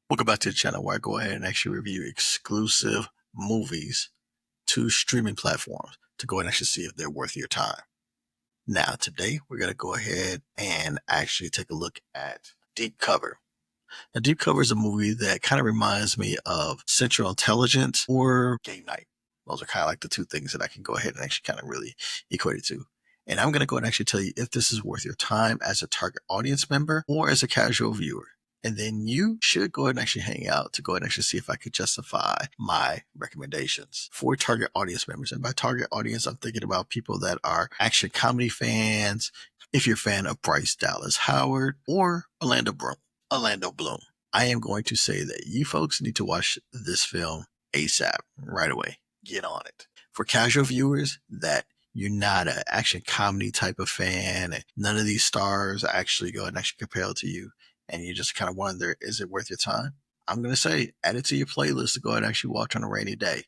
Welcome back to the channel where I go ahead and actually review exclusive movies to streaming platforms to go ahead and actually see if they're worth your time. Now, today we're going to go ahead and actually take a look at Deep Cover. Now, Deep Cover is a movie that kind of reminds me of Central Intelligence or Game Night. Those are kind of like the two things that I can go ahead and actually kind of really equate it to. And I'm going to go ahead and actually tell you if this is worth your time as a target audience member or as a casual viewer. And then you should go ahead and actually hang out to go ahead and actually see if I could justify my recommendations for target audience members. And by target audience, I'm thinking about people that are action comedy fans. If you're a fan of Bryce Dallas Howard or Orlando Bloom, I am going to say that you folks need to watch this film ASAP, right away. Get on it. For casual viewers that you're not an action comedy type of fan and none of these stars actually go and actually compare to you, and you just kind of wonder, is it worth your time? I'm going to say, add it to your playlist to go ahead and actually watch on a rainy day.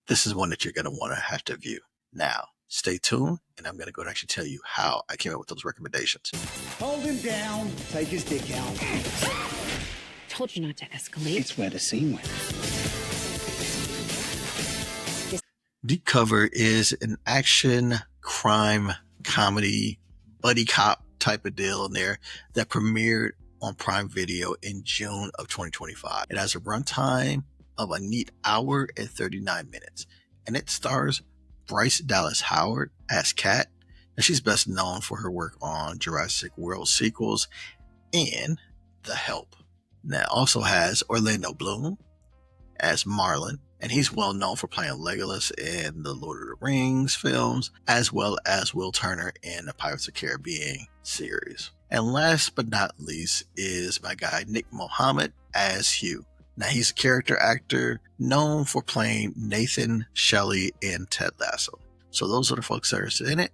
This is one that you're going to want to have to view. Now, stay tuned, and I'm going to go and actually tell you how I came up with those recommendations. Hold him down. Take his dick out. Told you not to escalate. It's where the scene went. Deep Cover is an action, crime, comedy, buddy cop type of deal in there that premiered on Prime Video in June of 2025. It has a runtime of a neat hour and 39 minutes, and it stars Bryce Dallas Howard as Kat, and she's best known for her work on Jurassic World sequels and The Help. Now, it also has Orlando Bloom as Marlin, and he's well known for playing Legolas in the Lord of the Rings films, as well as Will Turner in the Pirates of the Caribbean series. And last but not least is my guy Nick Mohammed as Hugh. Now, he's a character actor known for playing Nathan Shelley in Ted Lasso. So those are the folks that are in it.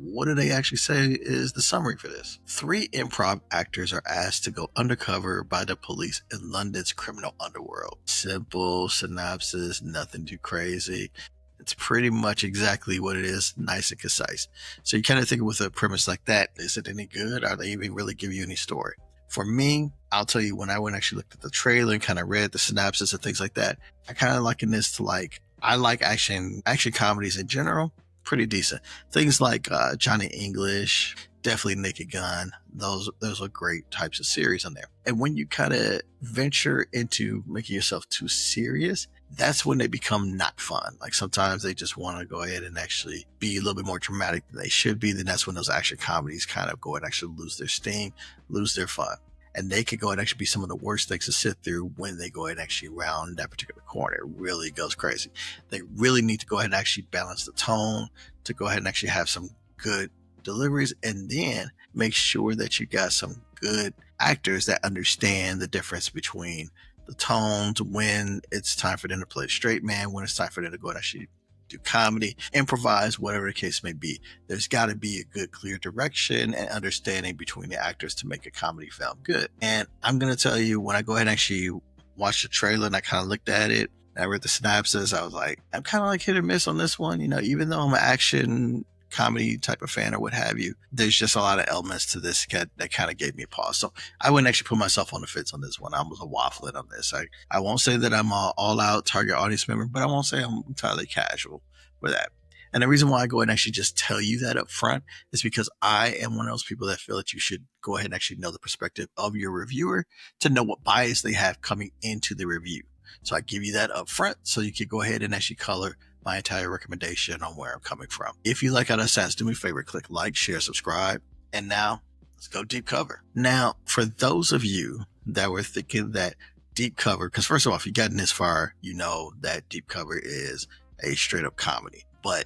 What do they actually say is the summary for this? 3 improv actors are asked to go undercover by the police in London's criminal underworld. Simple synopsis, nothing too crazy. It's pretty much exactly what it is, nice and concise. So you kind of think with a premise like that, is it any good? Are they even really give you any story? For me, I'll tell you, when I went and actually looked at the trailer and kind of read the synopsis and things like that, I kind of liken this to I like action comedies in general. Pretty decent. Things like Johnny English, definitely Naked Gun. Those are great types of series on there. And when you kind of venture into making yourself too serious, that's when they become not fun. Like sometimes they just want to go ahead and actually be a little bit more dramatic than they should be. Then that's when those action comedies kind of go and actually lose their steam, lose their fun. And they could go and actually be some of the worst things to sit through when they go ahead and actually round that particular corner. It really goes crazy. They really need to go ahead and actually balance the tone to go ahead and actually have some good deliveries, and then make sure that you got some good actors that understand the difference between the tones, when it's time for them to play straight man, when it's time for them to go and actually do comedy, improvise, whatever the case may be. There's got to be a good, clear direction and understanding between the actors to make a comedy film good. And I'm going to tell you, when I go ahead and actually watch the trailer and I kind of looked at it, and I read the synopsis, I was like, I'm kind of like hit or miss on this one. Even though I'm an action comedy type of fan or what have you, there's just a lot of elements to this that kind of gave me a pause. So I wouldn't actually put myself on the fence on this one. I was a waffling on this. I won't say that I'm an all-out target audience member, but I won't say I'm entirely casual with that. And the reason why I go ahead and actually just tell you that up front is because I am one of those people that feel that you should go ahead and actually know the perspective of your reviewer to know what bias they have coming into the review. So I give you that up front so you can go ahead and actually color my entire recommendation on where I'm coming from. If you like how that sounds, do me a favor, click like, share, subscribe. And now let's go Deep Cover. Now, for those of you that were thinking that Deep Cover, because first of all, if you've gotten this far, you know that Deep Cover is a straight up comedy. But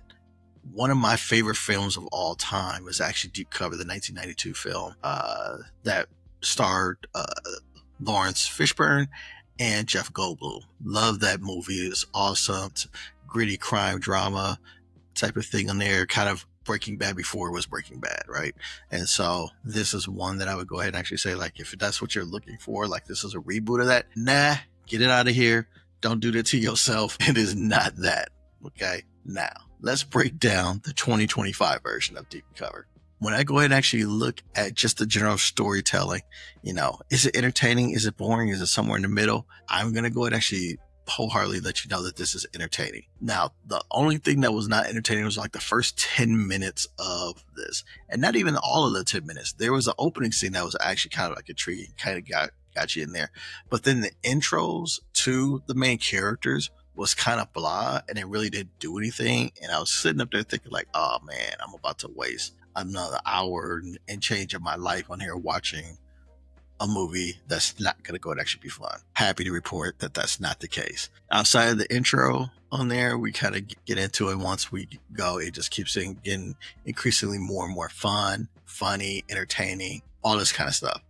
one of my favorite films of all time was actually Deep Cover, the 1992 film that starred Lawrence Fishburne and Jeff Goldblum. Love that movie. It's awesome. It's gritty crime drama type of thing on there, kind of Breaking Bad before it was Breaking Bad, right? And so this is one that I would go ahead and actually say, like, if that's what you're looking for, like this is a reboot of that, nah, get it out of here. Don't do that to yourself. It is not that. Okay. Now let's break down the 2025 version of Deep Cover. when I go ahead and actually look at just the general storytelling, is it entertaining? Is it boring? Is it somewhere in the middle? I'm going to go ahead and actually wholeheartedly let you know that this is entertaining. Now, the only thing that was not entertaining was like the first 10 minutes of this, and not even all of the 10 minutes. There was an opening scene that was actually kind of like intriguing, kind of got you in there. But then the intros to the main characters was kind of blah, and it really didn't do anything. And I was sitting up there thinking like, oh man, I'm about to waste another hour and change of my life on here watching a movie that's not going to go and actually be fun. Happy to report that that's not the case. Outside of the intro on there, we kind of get into it. Once we go, it just keeps getting increasingly more and more fun, funny, entertaining, all this kind of stuff.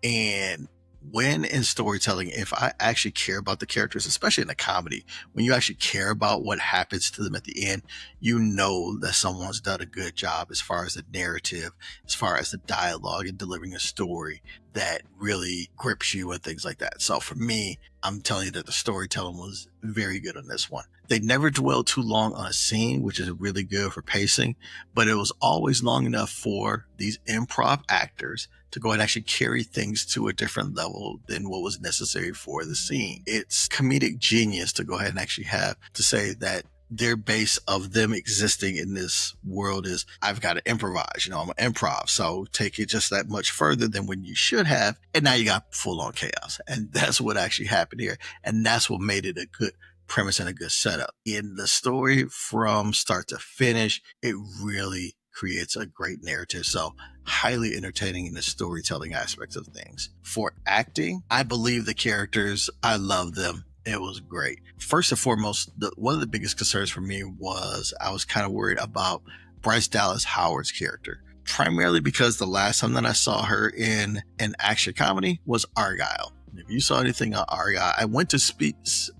And when in storytelling, if I actually care about the characters, especially in a comedy, when you actually care about what happens to them at the end, you know that someone's done a good job as far as the narrative, as far as the dialogue and delivering a story that really grips you and things like that. So for me, I'm telling you that the storytelling was very good on this one. They never dwelled too long on a scene, which is really good for pacing, but it was always long enough for these improv actors to go and actually carry things to a different level than what was necessary for the scene. It's comedic genius to go ahead and actually have to say that their base of them existing in this world is, I've got to improvise, I'm an improv. So take it just that much further than when you should have. And now you got full on chaos. And that's what actually happened here. And that's what made it a good premise and a good setup. In the story from start to finish, it really creates a great narrative. So highly entertaining in the storytelling aspects of things. For acting, I believe the characters, I love them. It was great. First and foremost, one of the biggest concerns for me was I was kind of worried about Bryce Dallas Howard's character, primarily because the last time that I saw her in an action comedy was Argyle. If you saw anything on Argyle,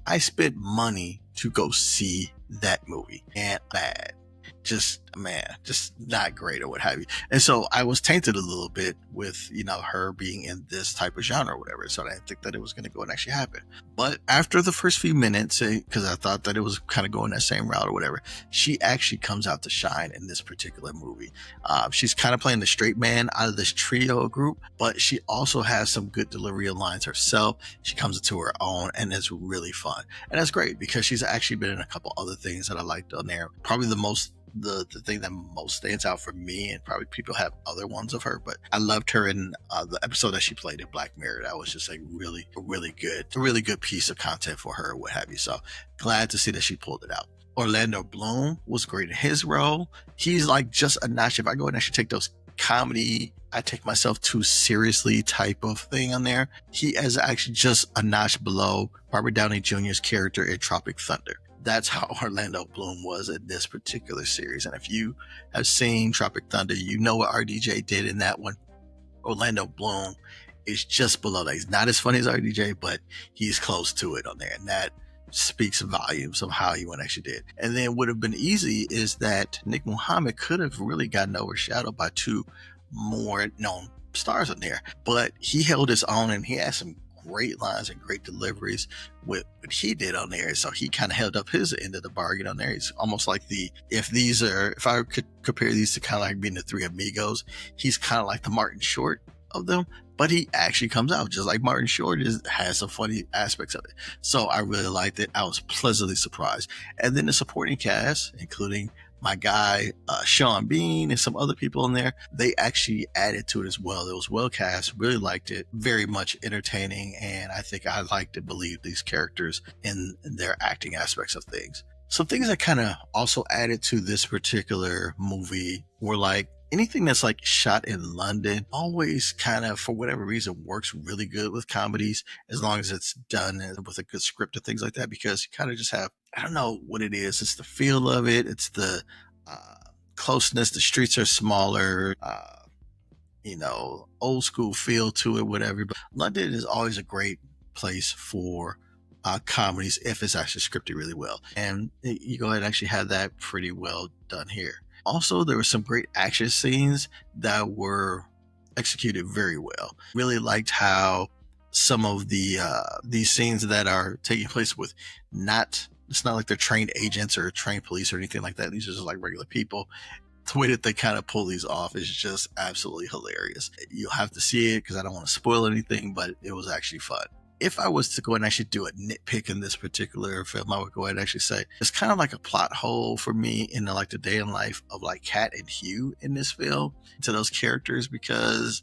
I spent money to go see that movie, and bad. Just not great or what have you. And so I was tainted a little bit with, her being in this type of genre or whatever. So I didn't think that it was going to go and actually happen. But after the first few minutes, because I thought that it was kind of going that same route or whatever, she actually comes out to shine in this particular movie. She's kind of playing the straight man out of this trio group, but she also has some good delivery of lines herself. She comes into her own, and it's really fun. And that's great because she's actually been in a couple other things that I liked on there. Probably the thing that most stands out for me, and probably people have other ones of her, but I loved her in the episode that she played in Black Mirror. That was just a really good piece of content for her, what have you. So glad to see that she pulled it out. Orlando Bloom was great in his role. He's like just a notch. If I go and actually take those comedy, I take myself too seriously type of thing on there, he is actually just a notch below Robert Downey Jr.'s character in Tropic Thunder. That's how Orlando Bloom was in this particular series. And if you have seen Tropic Thunder, you know what RDJ did in that one. Orlando Bloom is just below that. He's not as funny as RDJ, but he's close to it on there. And that speaks volumes of how he went actually did. And then what would have been easy is that Nick Mohammed could have really gotten overshadowed by two more known stars on there. But he held his own, and he had some great lines and great deliveries with what he did on there. So he kind of held up his end of the bargain on there. It's almost like if I could compare these to kind of like being the Three Amigos, he's kind of like the Martin Short of them, but he actually comes out just like Martin Short has some funny aspects of it. So I really liked it. I was pleasantly surprised. And then the supporting cast, including my guy, Sean Bean, and some other people in there, they actually added to it as well. It was well cast, really liked it, very much entertaining, and I think I like to believe these characters in their acting aspects of things. Some things that kind of also added to this particular movie were like, anything that's like shot in London always kind of, for whatever reason, works really good with comedies, as long as it's done with a good script and things like that, because you kind of just have, I don't know what it is. It's the feel of it. It's the closeness. The streets are smaller, old school feel to it, whatever. But London is always a great place for comedies if it's actually scripted really well. And you go ahead and actually have that pretty well done here. Also, there were some great action scenes that were executed very well. Really liked how some of these scenes that are taking place with it's not like they're trained agents or trained police or anything like that. These are just like regular people. the way that they kind of pull these off is just absolutely hilarious. You'll have to see it because I don't want to spoil anything, but it was actually fun. If I was to go and actually do a nitpick in this particular film, I would go ahead and actually say it's kind of like a plot hole for me in the, like the day in life of like Kat and Hugh in this film to those characters, because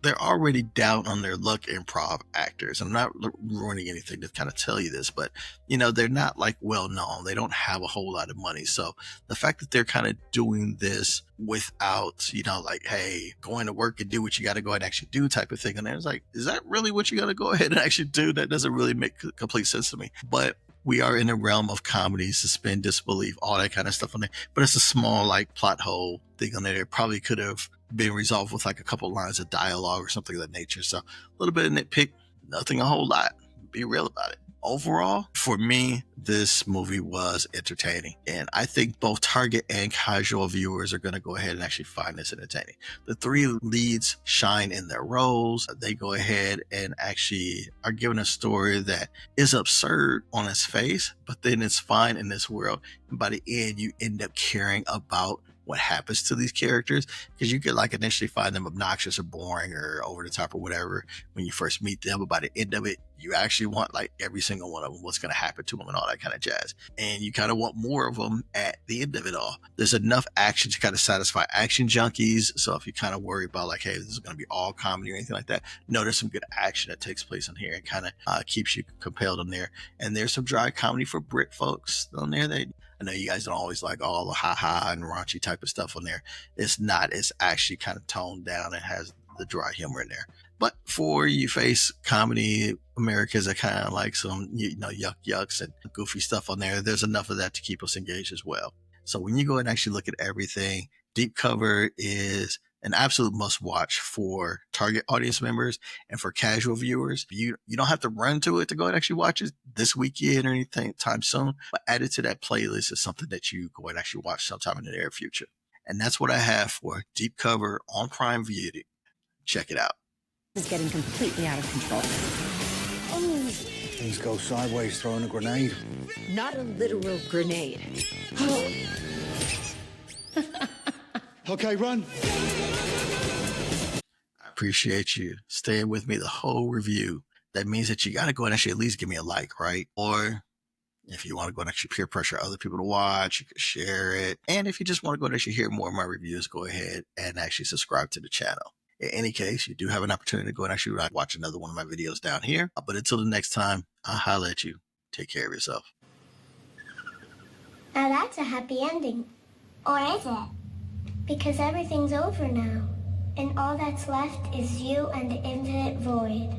they're already down on their luck improv actors. I'm not ruining anything to kind of tell you this, but they're not like well known. They don't have a whole lot of money. So the fact that they're kind of doing this without, like, hey, going to work and do what you got to go ahead and actually do type of thing. And it's like, is that really what you got to go ahead and actually do? That doesn't really make complete sense to me. But we are in a realm of comedy, suspend disbelief, all that kind of stuff on there. But it's a small like plot hole thing on there. It probably could have been resolved with like a couple lines of dialogue or something of that nature. So a little bit of nitpick, nothing a whole lot. Be real about it. Overall, for me, this movie was entertaining. And I think both target and casual viewers are going to go ahead and actually find this entertaining. The three leads shine in their roles. They go ahead and actually are given a story that is absurd on its face, but then it's fine in this world. And by the end, you end up caring about what happens to these characters, because you could like initially find them obnoxious or boring or over the top or whatever when you first meet them, but by the end of it, you actually want like every single one of them, what's going to happen to them and all that kind of jazz. And you kind of want more of them at the end of it all. There's enough action to kind of satisfy action junkies. So if you kind of worry about like, hey, this is going to be all comedy or anything like that, no, there's some good action that takes place in here and kind of keeps you compelled on there. And there's some dry comedy for Brit folks on there. I know you guys don't always like all the ha-ha and raunchy type of stuff on there. It's not. It's actually kind of toned down and has the dry humor in there. But for you face comedy Americas that kind of like some, yucks and goofy stuff on there, there's enough of that to keep us engaged as well. So when you go and actually look at everything, Deep Cover is an absolute must watch for target audience members and for casual viewers. You don't have to run to it to go and actually watch it this weekend or anything time soon, but add it to that playlist is something that you go and actually watch sometime in the near future. And that's what I have for Deep Cover on Prime Video. Check it out. Is getting completely out of control. Oh. Things go sideways throwing a grenade. Not a literal grenade. Okay, run. I appreciate you staying with me the whole review. That means that you got to go and actually at least give me a like, right? Or if you want to go and actually peer pressure other people to watch, you can share it. And if you just want to go and actually hear more of my reviews, go ahead and actually subscribe to the channel. In any case, you do have an opportunity to go and actually watch another one of my videos down here. But until the next time, I'll holler at you. Take care of yourself. Now that's a happy ending. Or is it? Because everything's over now. And all that's left is you and the infinite void.